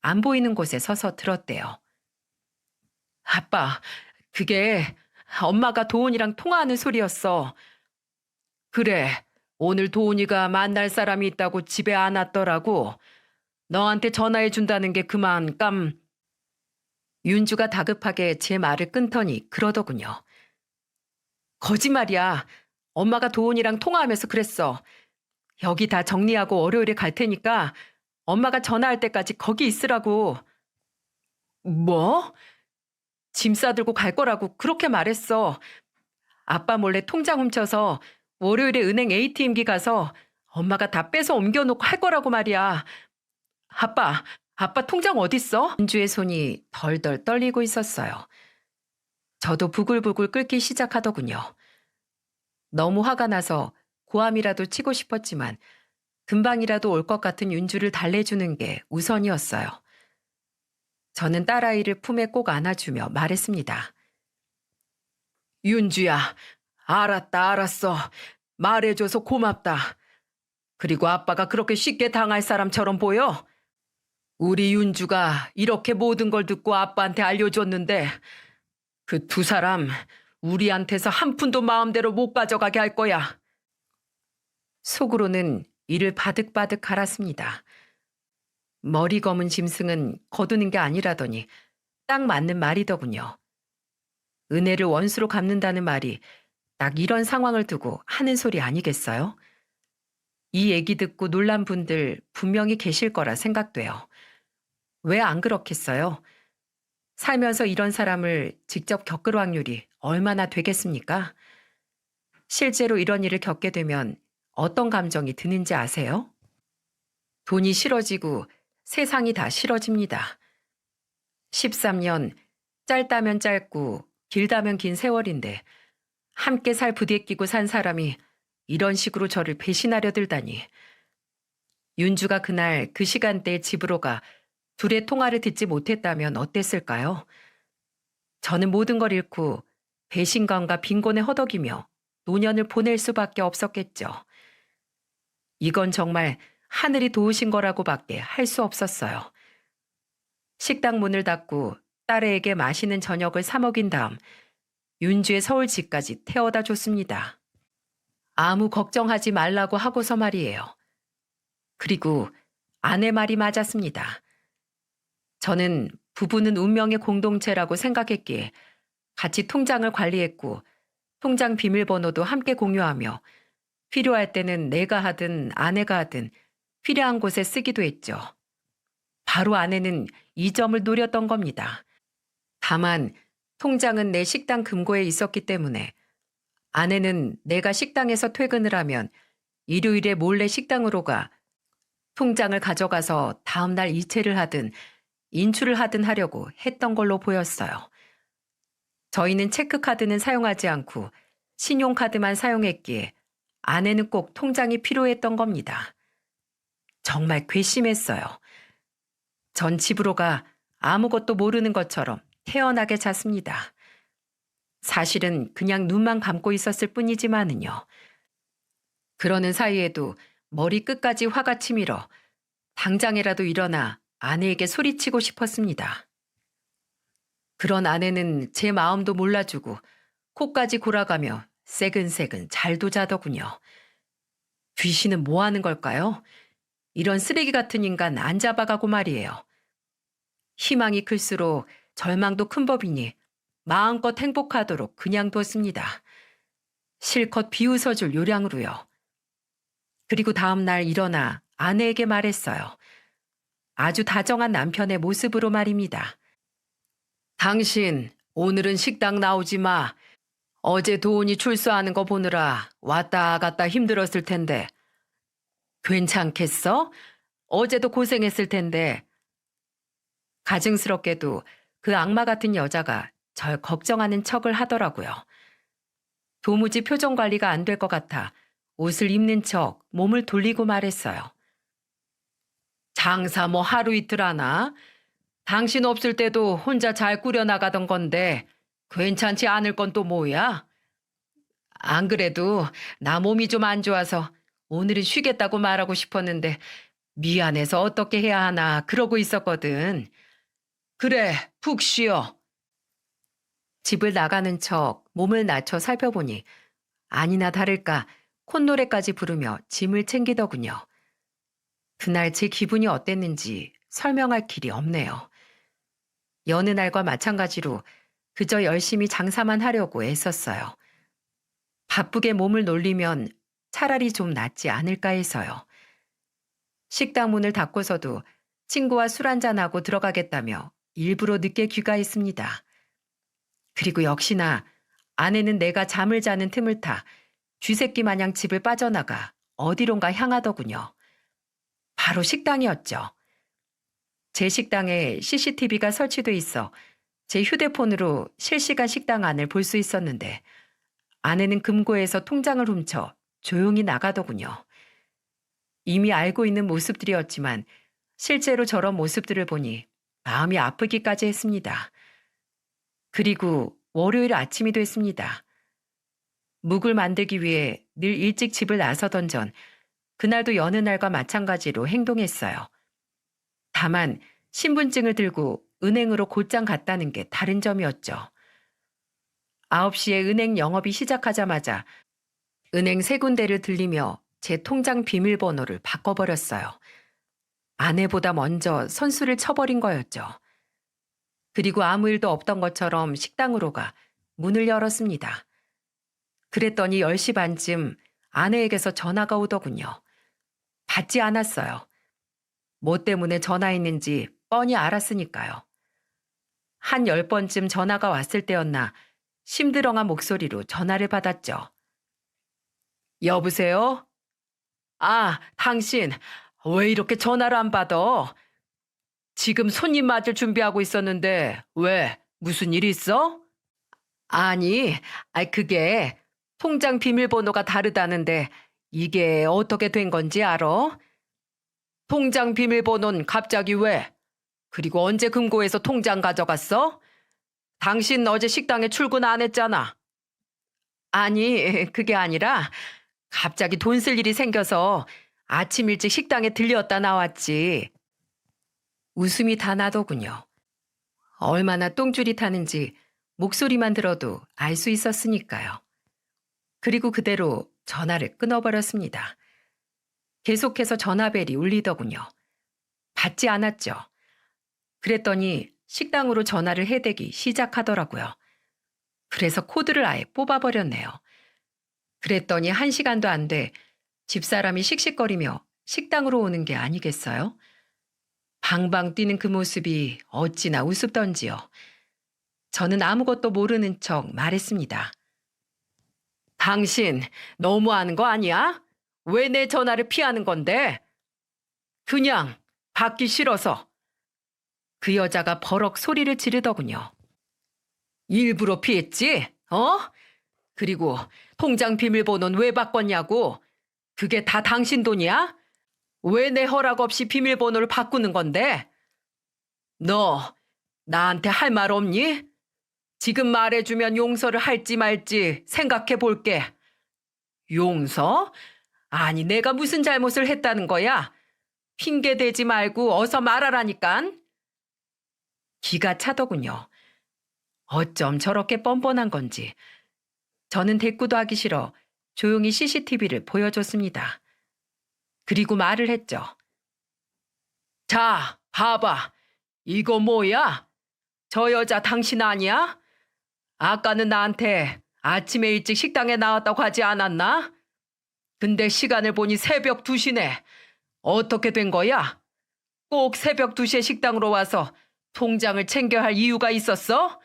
안 보이는 곳에 서서 들었대요. 아빠, 그게 엄마가 도훈이랑 통화하는 소리였어. 그래, 오늘 도훈이가 만날 사람이 있다고 집에 안 왔더라고. 너한테 전화해 준다는 게 그만 윤주가 다급하게 제 말을 끊더니 그러더군요. 거짓말이야. 엄마가 도훈이랑 통화하면서 그랬어. 여기 다 정리하고 월요일에 갈 테니까 엄마가 전화할 때까지 거기 있으라고. 뭐? 짐 싸들고 갈 거라고 그렇게 말했어. 아빠 몰래 통장 훔쳐서 월요일에 은행 ATM기 가서 엄마가 다 빼서 옮겨놓고 할 거라고 말이야. 아빠 통장 어딨어? 윤주의 손이 덜덜 떨리고 있었어요. 저도 부글부글 끓기 시작하더군요. 너무 화가 나서 고함이라도 치고 싶었지만 금방이라도 올 것 같은 윤주를 달래주는 게 우선이었어요. 저는 딸아이를 품에 꼭 안아주며 말했습니다. 윤주야, 알았어. 말해줘서 고맙다. 그리고 아빠가 그렇게 쉽게 당할 사람처럼 보여? 우리 윤주가 이렇게 모든 걸 듣고 아빠한테 알려줬는데 그 두 사람 우리한테서 한 푼도 마음대로 못 가져가게 할 거야. 속으로는 이를 바득바득 갈았습니다. 머리 검은 짐승은 거두는 게 아니라더니 딱 맞는 말이더군요. 은혜를 원수로 갚는다는 말이 딱 이런 상황을 두고 하는 소리 아니겠어요? 이 얘기 듣고 놀란 분들 분명히 계실 거라 생각돼요. 왜 안 그렇겠어요? 살면서 이런 사람을 직접 겪을 확률이 얼마나 되겠습니까? 실제로 이런 일을 겪게 되면 어떤 감정이 드는지 아세요? 돈이 싫어지고 세상이 다 싫어집니다. 13년, 짧다면 짧고 길다면 긴 세월인데 함께 살 부대끼고 산 사람이 이런 식으로 저를 배신하려 들다니. 윤주가 그날 그 시간대에 집으로 가 둘의 통화를 듣지 못했다면 어땠을까요? 저는 모든 걸 잃고 배신감과 빈곤에 허덕이며 노년을 보낼 수밖에 없었겠죠. 이건 정말 하늘이 도우신 거라고밖에 할 수 없었어요. 식당 문을 닫고 딸애에게 맛있는 저녁을 사 먹인 다음 윤주의 서울 집까지 태워다 줬습니다. 아무 걱정하지 말라고 하고서 말이에요. 그리고 아내 말이 맞았습니다. 저는 부부는 운명의 공동체라고 생각했기에 같이 통장을 관리했고 통장 비밀번호도 함께 공유하며 필요할 때는 내가 하든 아내가 하든 필요한 곳에 쓰기도 했죠. 바로 아내는 이 점을 노렸던 겁니다. 다만 통장은 내 식당 금고에 있었기 때문에 아내는 내가 식당에서 퇴근을 하면 일요일에 몰래 식당으로 가 통장을 가져가서 다음날 이체를 하든 인출을 하든 하려고 했던 걸로 보였어요. 저희는 체크카드는 사용하지 않고 신용카드만 사용했기에 아내는 꼭 통장이 필요했던 겁니다. 정말 괘씸했어요. 전 집으로 가 아무것도 모르는 것처럼 태연하게 잤습니다. 사실은 그냥 눈만 감고 있었을 뿐이지만은요. 그러는 사이에도 머리 끝까지 화가 치밀어 당장이라도 일어나 아내에게 소리치고 싶었습니다. 그런 아내는 제 마음도 몰라주고 코까지 골아가며 새근새근 잘도 자더군요. 귀신은 뭐 하는 걸까요? 이런 쓰레기 같은 인간 안 잡아가고 말이에요. 희망이 클수록 절망도 큰 법이니 마음껏 행복하도록 그냥 뒀습니다. 실컷 비웃어줄 요량으로요. 그리고 다음 날 일어나 아내에게 말했어요. 아주 다정한 남편의 모습으로 말입니다. 당신, 오늘은 식당 나오지 마. 어제 도훈이 출소하는 거 보느라 왔다 갔다 힘들었을 텐데. 괜찮겠어? 어제도 고생했을 텐데. 가증스럽게도 그 악마 같은 여자가 절 걱정하는 척을 하더라고요. 도무지 표정 관리가 안 될 것 같아 옷을 입는 척 몸을 돌리고 말했어요. 장사 뭐 하루 이틀 하나? 당신 없을 때도 혼자 잘 꾸려나가던 건데 괜찮지 않을 건 또 뭐야? 안 그래도 나 몸이 좀 안 좋아서 오늘은 쉬겠다고 말하고 싶었는데 미안해서 어떻게 해야 하나 그러고 있었거든. 그래, 푹 쉬어. 집을 나가는 척 몸을 낮춰 살펴보니 아니나 다를까 콧노래까지 부르며 짐을 챙기더군요. 그날 제 기분이 어땠는지 설명할 길이 없네요. 여느 날과 마찬가지로 그저 열심히 장사만 하려고 애썼어요. 바쁘게 몸을 놀리면 차라리 좀 낫지 않을까 해서요. 식당 문을 닫고서도 친구와 술 한잔하고 들어가겠다며 일부러 늦게 귀가했습니다. 그리고 역시나 아내는 내가 잠을 자는 틈을 타 쥐새끼 마냥 집을 빠져나가 어디론가 향하더군요. 바로 식당이었죠. 제 식당에 CCTV가 설치돼 있어 제 휴대폰으로 실시간 식당 안을 볼 수 있었는데 아내는 금고에서 통장을 훔쳐 조용히 나가더군요. 이미 알고 있는 모습들이었지만 실제로 저런 모습들을 보니 마음이 아프기까지 했습니다. 그리고 월요일 아침이 됐습니다. 묵을 만들기 위해 늘 일찍 집을 나서던 전 그날도 여느 날과 마찬가지로 행동했어요. 다만 신분증을 들고 은행으로 곧장 갔다는 게 다른 점이었죠. 9시에 은행 영업이 시작하자마자 은행 세 군데를 들리며 제 통장 비밀번호를 바꿔버렸어요. 아내보다 먼저 선수를 쳐버린 거였죠. 그리고 아무 일도 없던 것처럼 식당으로 가 문을 열었습니다. 그랬더니 10시 반쯤 아내에게서 전화가 오더군요. 받지 않았어요. 뭐 때문에 전화했는지 뻔히 알았으니까요. 한 10번쯤 전화가 왔을 때였나 심드렁한 목소리로 전화를 받았죠. 여보세요? 아, 당신 왜 이렇게 전화를 안 받아? 지금 손님 맞을 준비하고 있었는데 왜? 무슨 일 있어? 아니, 그게 통장 비밀번호가 다르다는데 이게 어떻게 된 건지 알아? 통장 비밀번호는 갑자기 왜? 그리고 언제 금고에서 통장 가져갔어? 당신 어제 식당에 출근 안 했잖아. 아니, 그게 아니라 갑자기 돈 쓸 일이 생겨서 아침 일찍 식당에 들렸다 나왔지. 웃음이 다 나더군요. 얼마나 똥줄이 타는지 목소리만 들어도 알 수 있었으니까요. 그리고 그대로 전화를 끊어버렸습니다. 계속해서 전화벨이 울리더군요. 받지 않았죠. 그랬더니 식당으로 전화를 해대기 시작하더라고요. 그래서 코드를 아예 뽑아버렸네요. 그랬더니 1시간도 안 돼 집사람이 씩씩거리며 식당으로 오는 게 아니겠어요? 방방 뛰는 그 모습이 어찌나 우습던지요. 저는 아무것도 모르는 척 말했습니다. 당신 너무하는 거 아니야? 왜 내 전화를 피하는 건데? 그냥 받기 싫어서. 그 여자가 버럭 소리를 지르더군요. 일부러 피했지? 어? 그리고 통장 비밀번호는 왜 바꿨냐고? 그게 다 당신 돈이야? 왜 내 허락 없이 비밀번호를 바꾸는 건데? 너 나한테 할 말 없니? 지금 말해주면 용서를 할지 말지 생각해 볼게. 용서? 아니, 내가 무슨 잘못을 했다는 거야? 핑계 대지 말고 어서 말하라니깐. 기가 차더군요. 어쩜 저렇게 뻔뻔한 건지. 저는 대꾸도 하기 싫어 조용히 CCTV를 보여줬습니다. 그리고 말을 했죠. 자, 봐봐. 이거 뭐야? 저 여자 당신 아니야? 아까는 나한테 아침에 일찍 식당에 나왔다고 하지 않았나? 근데 시간을 보니 새벽 2시네. 어떻게 된 거야? 꼭 새벽 2시에 식당으로 와서 통장을 챙겨야 할 이유가 있었어?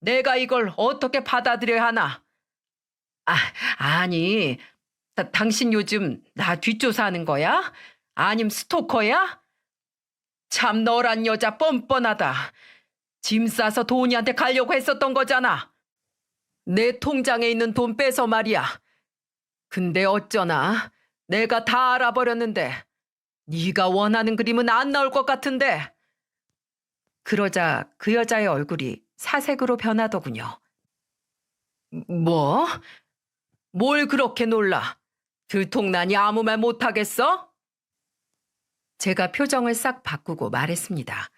내가 이걸 어떻게 받아들여야 하나? 아, 아니, 당신 요즘 나 뒷조사하는 거야? 아님 스토커야? 참 너란 여자 뻔뻔하다. 짐 싸서 도훈이한테 가려고 했었던 거잖아. 내 통장에 있는 돈 빼서 말이야. 근데 어쩌나 내가 다 알아버렸는데 네가 원하는 그림은 안 나올 것 같은데. 그러자 그 여자의 얼굴이 사색으로 변하더군요. 뭐? 뭘 그렇게 놀라? 들통나니 아무 말 못하겠어? 제가 표정을 싹 바꾸고 말했습니다.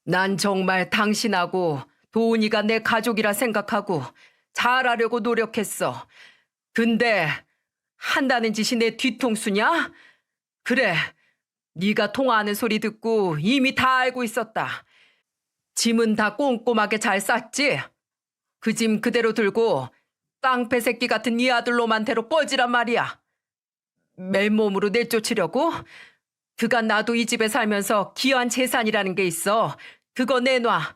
난 정말 당신하고 도훈이가 내 가족이라 생각하고 잘하려고 노력했어. 근데 한다는 짓이 내 뒤통수냐? 그래, 네가 통화하는 소리 듣고 이미 다 알고 있었다. 짐은 다 꼼꼼하게 잘 쌌지? 그 짐 그대로 들고 깡패 새끼 같은 네 아들놈한테로 꺼지란 말이야. 맨몸으로 내쫓으려고? 그간 나도 이 집에 살면서 귀한 재산이라는 게 있어. 그거 내놔.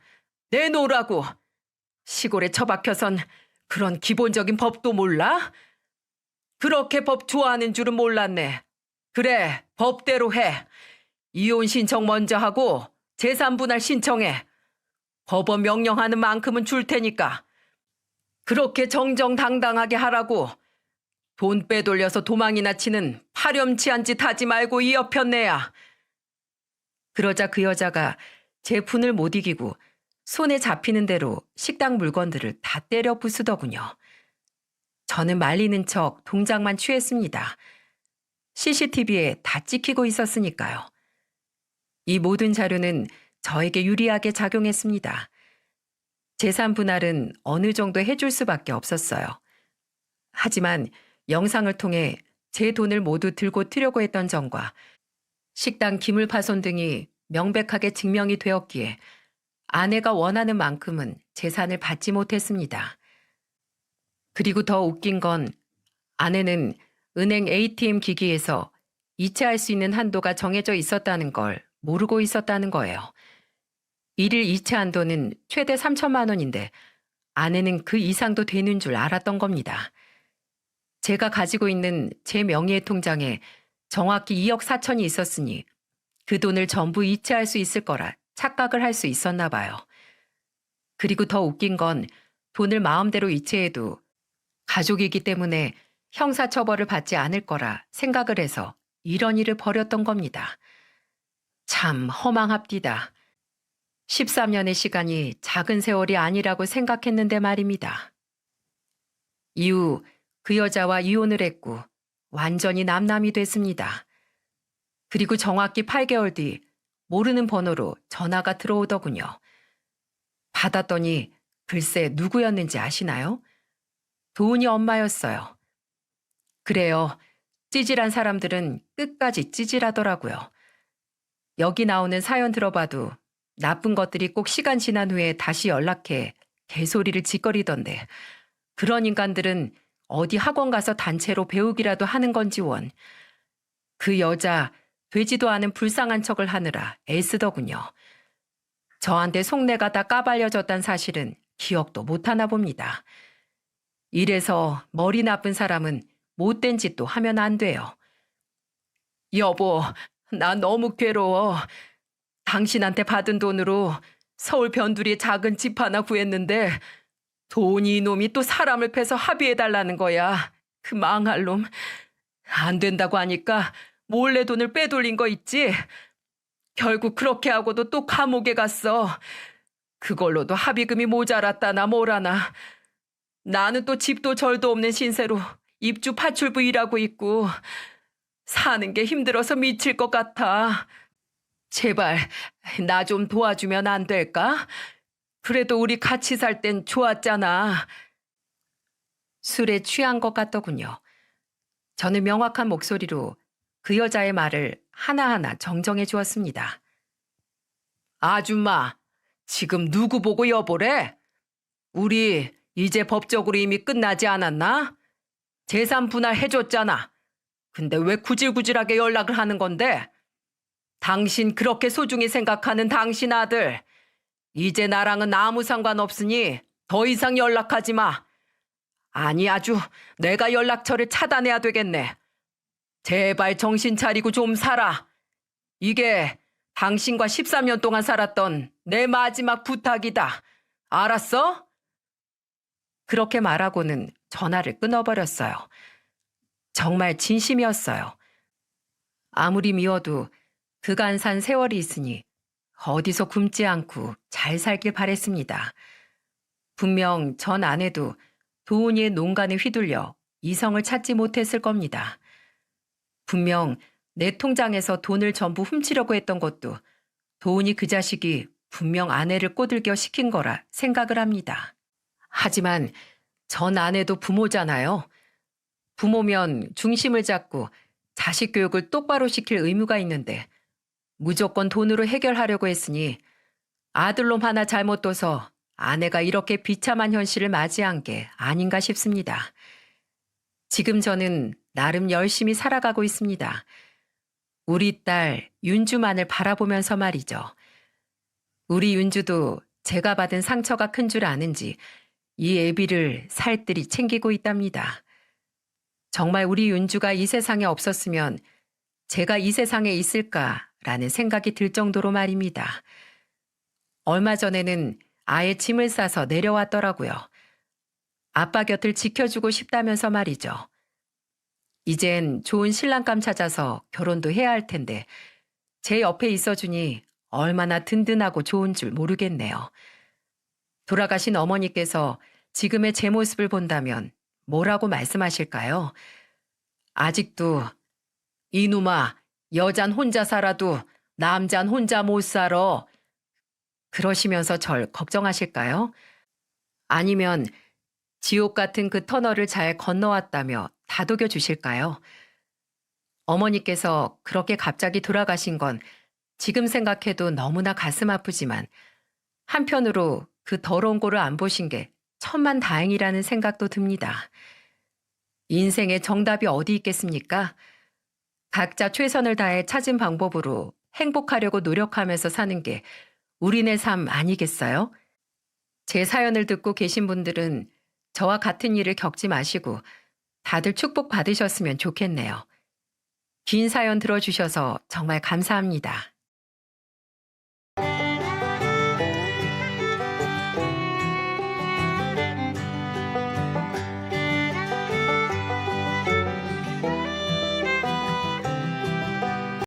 내놓으라고. 시골에 처박혀선 그런 기본적인 법도 몰라? 그렇게 법 좋아하는 줄은 몰랐네. 그래, 법대로 해. 이혼 신청 먼저 하고 재산 분할 신청해. 법원 명령하는 만큼은 줄 테니까. 그렇게 정정당당하게 하라고. 돈 빼돌려서 도망이나 치는 파렴치한 짓 하지 말고 이 여편네야. 그러자 그 여자가 제 분을 못 이기고 손에 잡히는 대로 식당 물건들을 다 때려 부수더군요. 저는 말리는 척 동작만 취했습니다. CCTV에 다 찍히고 있었으니까요. 이 모든 자료는 저에게 유리하게 작용했습니다. 재산 분할은 어느 정도 해줄 수밖에 없었어요. 하지만 영상을 통해 제 돈을 모두 들고 튀려고 했던 점과 식당 기물 파손 등이 명백하게 증명이 되었기에 아내가 원하는 만큼은 재산을 받지 못했습니다. 그리고 더 웃긴 건 아내는 은행 ATM 기기에서 이체할 수 있는 한도가 정해져 있었다는 걸 모르고 있었다는 거예요. 일일 이체 한도는 최대 3천만 원인데 아내는 그 이상도 되는 줄 알았던 겁니다. 제가 가지고 있는 제 명의의 통장에 정확히 2억 4천이 있었으니 그 돈을 전부 이체할 수 있을 거라 착각을 할 수 있었나 봐요. 그리고 더 웃긴 건 돈을 마음대로 이체해도 가족이기 때문에 형사처벌을 받지 않을 거라 생각을 해서 이런 일을 벌였던 겁니다. 참 허망합디다. 13년의 시간이 작은 세월이 아니라고 생각했는데 말입니다. 이후 그 여자와 이혼을 했고 완전히 남남이 됐습니다. 그리고 정확히 8개월 뒤 모르는 번호로 전화가 들어오더군요. 받았더니 글쎄 누구였는지 아시나요? 도은이 엄마였어요. 그래요. 찌질한 사람들은 끝까지 찌질하더라고요. 여기 나오는 사연 들어봐도 나쁜 것들이 꼭 시간 지난 후에 다시 연락해 개소리를 짓거리던데 그런 인간들은 어디 학원 가서 단체로 배우기라도 하는 건지 원. 그 여자 되지도 않은 불쌍한 척을 하느라 애쓰더군요. 저한테 속내가 다 까발려졌단 사실은 기억도 못하나 봅니다. 이래서 머리 나쁜 사람은 못된 짓도 하면 안 돼요. 여보, 나 너무 괴로워. 당신한테 받은 돈으로 서울 변두리에 작은 집 하나 구했는데 돈이 이놈이 또 사람을 패서 합의해달라는 거야. 그 망할 놈. 안 된다고 하니까 몰래 돈을 빼돌린 거 있지? 결국 그렇게 하고도 또 감옥에 갔어. 그걸로도 합의금이 모자랐다나 뭐라나. 나는 또 집도 절도 없는 신세로 입주 파출부 일하고 있고 사는 게 힘들어서 미칠 것 같아. 제발 나 좀 도와주면 안 될까? 그래도 우리 같이 살 땐 좋았잖아. 술에 취한 것 같더군요. 저는 명확한 목소리로 그 여자의 말을 하나하나 정정해 주었습니다. 아줌마, 지금 누구 보고 여보래? 우리 이제 법적으로 이미 끝나지 않았나? 재산 분할 해줬잖아. 근데 왜 구질구질하게 연락을 하는 건데? 당신 그렇게 소중히 생각하는 당신 아들. 이제 나랑은 아무 상관없으니 더 이상 연락하지 마. 아니 아주 내가 연락처를 차단해야 되겠네. 제발 정신 차리고 좀 살아. 이게 당신과 13년 동안 살았던 내 마지막 부탁이다. 알았어? 그렇게 말하고는 전화를 끊어버렸어요. 정말 진심이었어요. 아무리 미워도 그간 산 세월이 있으니 어디서 굶지 않고 잘 살길 바랬습니다. 분명 전 아내도 도훈이의 농간에 휘둘려 이성을 찾지 못했을 겁니다. 분명 내 통장에서 돈을 전부 훔치려고 했던 것도 도훈이 그 자식이 분명 아내를 꼬들겨 시킨 거라 생각을 합니다. 하지만 전 아내도 부모잖아요. 부모면 중심을 잡고 자식 교육을 똑바로 시킬 의무가 있는데 무조건 돈으로 해결하려고 했으니 아들놈 하나 잘못 둬서 아내가 이렇게 비참한 현실을 맞이한 게 아닌가 싶습니다. 지금 저는 나름 열심히 살아가고 있습니다. 우리 딸 윤주만을 바라보면서 말이죠. 우리 윤주도 제가 받은 상처가 큰 줄 아는지 이 애비를 살뜰히 챙기고 있답니다. 정말 우리 윤주가 이 세상에 없었으면 제가 이 세상에 있을까라는 생각이 들 정도로 말입니다. 얼마 전에는 아예 짐을 싸서 내려왔더라고요. 아빠 곁을 지켜주고 싶다면서 말이죠. 이젠 좋은 신랑감 찾아서 결혼도 해야 할 텐데 제 옆에 있어주니 얼마나 든든하고 좋은 줄 모르겠네요. 돌아가신 어머니께서 지금의 제 모습을 본다면 뭐라고 말씀하실까요? 아직도 이놈아, 여잔 혼자 살아도 남잔 혼자 못 살아. 그러시면서 절 걱정하실까요? 아니면 지옥 같은 그 터널을 잘 건너왔다며 다독여 주실까요? 어머니께서 그렇게 갑자기 돌아가신 건 지금 생각해도 너무나 가슴 아프지만 한편으로 그 더러운 꼴을 안 보신 게 천만 다행이라는 생각도 듭니다. 인생의 정답이 어디 있겠습니까? 각자 최선을 다해 찾은 방법으로 행복하려고 노력하면서 사는 게 우리네 삶 아니겠어요? 제 사연을 듣고 계신 분들은 저와 같은 일을 겪지 마시고 다들 축복 받으셨으면 좋겠네요. 긴 사연 들어주셔서 정말 감사합니다.